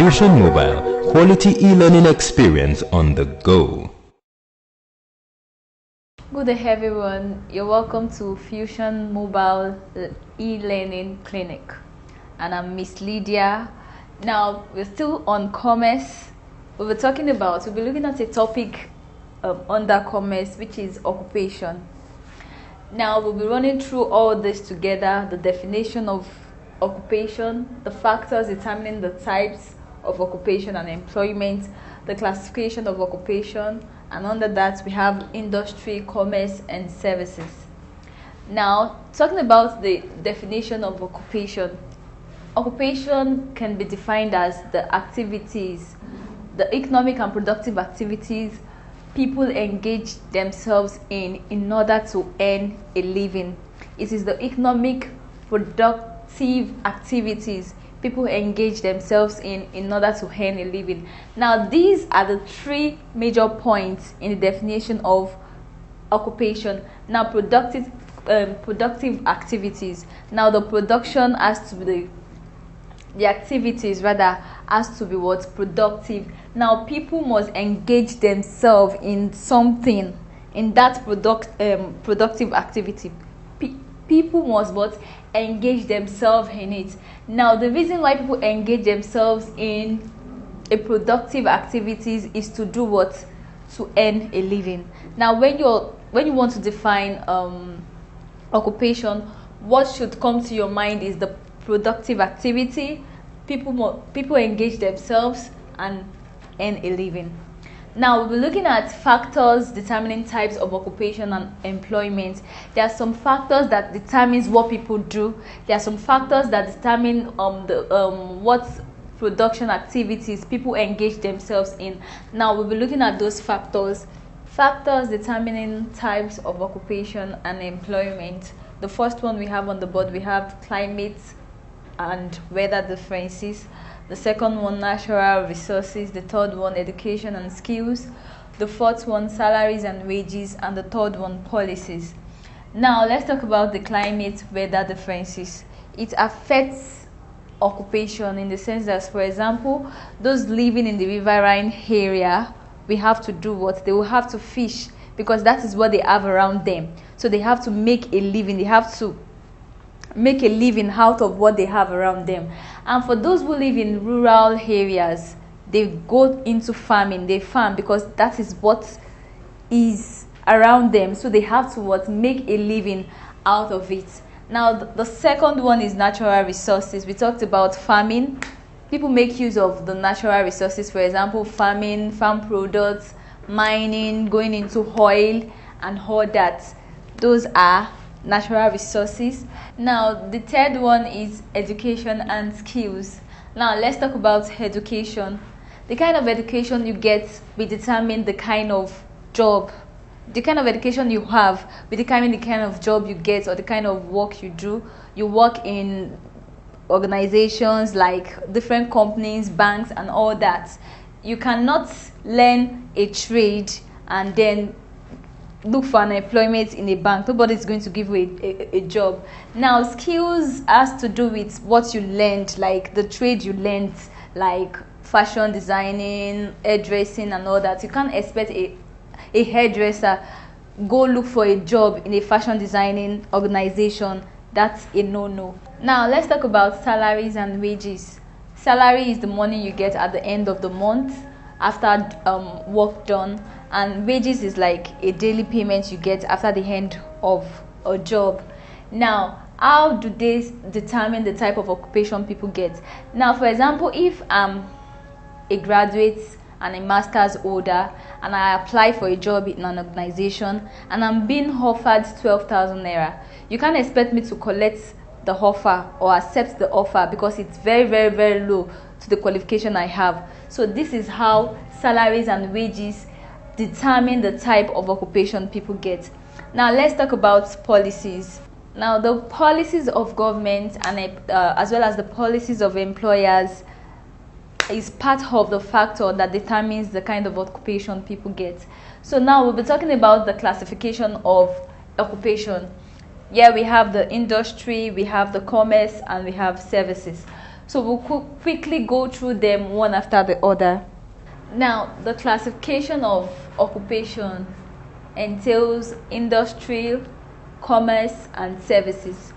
Fusion Mobile, quality e-learning experience on the go. Good day everyone, you're welcome to Fusion Mobile e-learning clinic, and I'm Miss Lydia. Now we're still on commerce. We'll be looking at a topic under commerce, which is occupation. Now we'll be running through all this together: the definition of occupation, the factors determining the types of occupation and employment, the classification of occupation, and under that we have industry, commerce, and services. Now, talking about the definition of occupation. Occupation can be defined as the activities, the economic and productive activities people engage themselves in order to earn a living. It is the economic productive activities people engage themselves in order to earn a living. Now, these are the three major points in the definition of occupation. Now, productive activities. Now, the production has to be the activities rather has to be what? Productive. Now, people must engage themselves in something, in that productive activity. People must but engage themselves in it. Now, the reason why people engage themselves in a productive activities is to do what? To earn a living. Now, when you want to define occupation, what should come to your mind is the productive activity. People engage themselves and earn a living. Now, we'll be looking at factors determining types of occupation and employment. There are some factors that determines what people do. There are some factors that determine what production activities people engage themselves in. Now, we'll be looking at those factors. Factors determining types of occupation and employment. The first one we have on the board, we have climate and weather differences. The second one, natural resources. The third one, education and skills. The fourth one, salaries and wages. And the third one, policies. Now, let's talk about the climate weather differences. It affects occupation in the sense that, for example, those living in the riverine area, we have to do what? They will have to fish, because that is what they have around them. So they have to make a living. They have to make a living out of what they have around them. And for those who live in rural areas, they go into farming. They farm because that is what is around them. So they have to what? Make a living out of it. Now, the second one is natural resources. We talked about farming. People make use of the natural resources, for example, farming, farm products, mining, going into oil, and all that. Those are natural resources. Now, the third one is education and skills. Now, let's talk about education. The kind of education you get will determine the kind of job. The kind of education you have will determine the kind of job you get or the kind of work you do. You work in organizations like different companies, banks, and all that. You cannot learn a trade and then look for an employment in a bank. Nobody is going to give you a job. Now, skills has to do with what you learned, like the trade you learned, like fashion designing, hairdressing, and all that. You can't expect a hairdresser go look for a job in a fashion designing organization. That's a no-no. Now, let's talk about salaries and wages. Salary is the money you get at the end of the month after work done, and wages is like a daily payment you get after the end of a job. Now, how do they determine the type of occupation people get? Now, for example, if I'm a graduate and a master's holder and I apply for a job in an organization and I'm being offered 12,000 naira, you can't expect me to collect the offer or accept the offer because it's very, very, very low to the qualification I have. So this is how salaries and wages determine the type of occupation people get. Now, let's talk about policies. Now, the policies of government and as well as the policies of employers is part of the factor that determines the kind of occupation people get. So now we'll be talking about the classification of occupation. Here we have the industry, we have the commerce, and we have services. So we'll quickly go through them one after the other. Now, the classification of occupation entails industry, commerce, and services.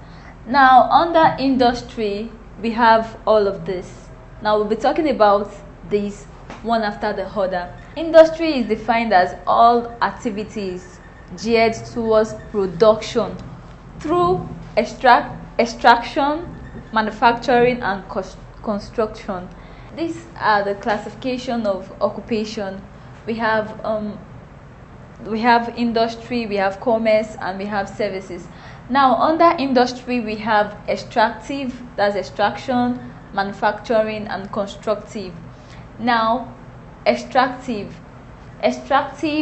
Now, under industry, we have all of this. Now, we'll be talking about these one after the other. Industry is defined as all activities geared towards production through extraction, manufacturing, and construction. These are the classification of occupation. We have industry, we have commerce, and we have services. Now, under industry, we have extractive, that's extraction, manufacturing, and constructive. Now, extractive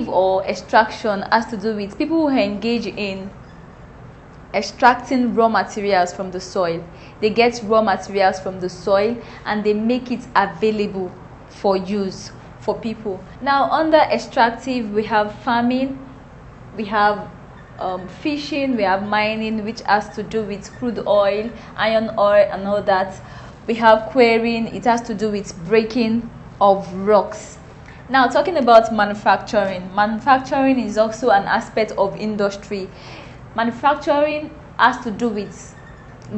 or extraction has to do with people who engage in extracting raw materials from the soil. They get raw materials from the soil and they make it available for use for people. Now, under extractive, we have farming, we have fishing, we have mining, which has to do with crude oil, iron ore, and all that. We have quarrying, it has to do with breaking of rocks. Now, talking about manufacturing is also an aspect of industry. Manufacturing has to do with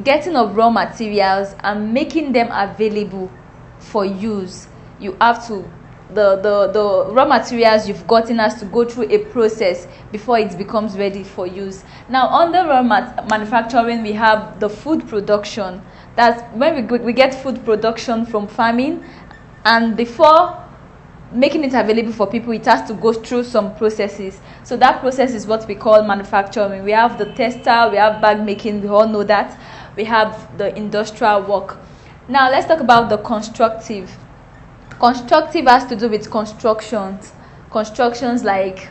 getting of raw materials and making them available for use. You have to the raw materials you've gotten has to go through a process before it becomes ready for use. Now, under raw manufacturing, we have the food production. That's when we get food production from farming, and before making it available for people, it has to go through some processes. So that process is what we call manufacturing. We have the textile, we have bag making, we all know that. We have the industrial work. Now, let's talk about the constructive. Constructive has to do with constructions like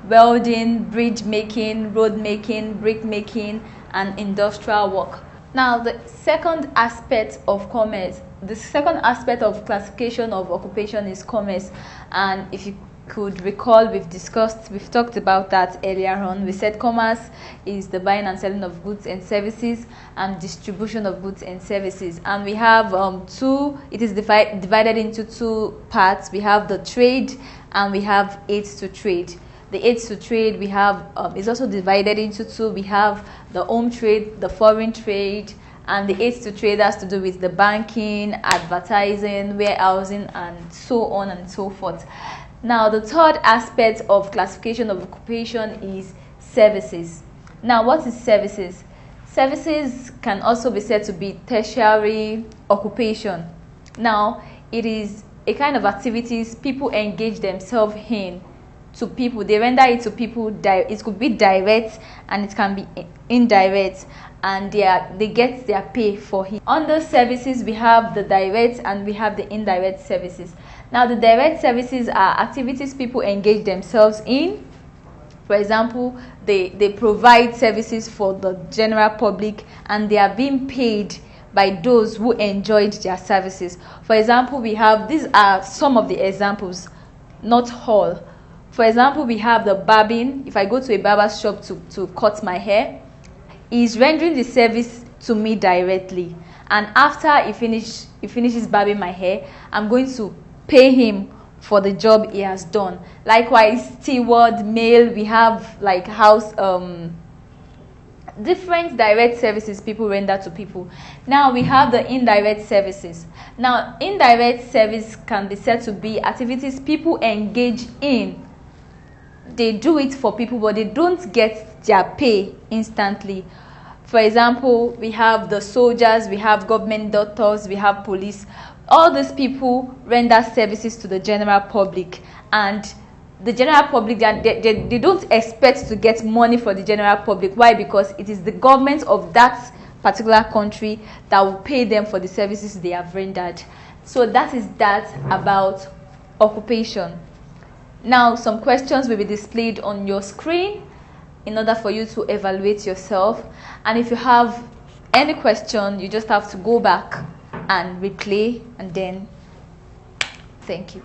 welding, bridge making, road making, brick making, and industrial work. Now, the second aspect of commerce, the second aspect of classification of occupation is commerce. And if you could recall, we've talked about that earlier on. We said commerce is the buying and selling of goods and services and distribution of goods and services. And we have it is divided into two parts. We have the trade and we have aids to trade. The aids to trade we have is also divided into two. We have the home trade, the foreign trade, and the aids to trade has to do with the banking, advertising, warehousing, and so on and so forth. Now, the third aspect of classification of occupation is services. Now, what is services? Services can also be said to be tertiary occupation. Now, it is a kind of activities people engage themselves in to people. They render it to people. It could be direct and it can be indirect, and they get their pay for it. Under services, we have the direct and we have the indirect services. Now, the direct services are activities people engage themselves in. For example, they provide services for the general public and they are being paid by those who enjoyed their services. For example, these are some of the examples, not all. For example, we have the barbing. If I go to a barber's shop to cut my hair, he's rendering the service to me directly. And after he finishes barbing my hair, I'm going to pay him for the job he has done. Likewise, steward, mail, we have like house, different direct services people render to people. Now, we have the indirect services. Now, indirect service can be said to be activities people engage in. They do it for people, but they don't get their pay instantly. For example, we have the soldiers, we have government doctors, we have police. All these people render services to the general public, and the general public, they don't expect to get money for the general public. Why? Because it is the government of that particular country that will pay them for the services they have rendered. So that is that about occupation. Now, some questions will be displayed on your screen in order for you to evaluate yourself. And if you have any question, you just have to go back and replay, and then thank you.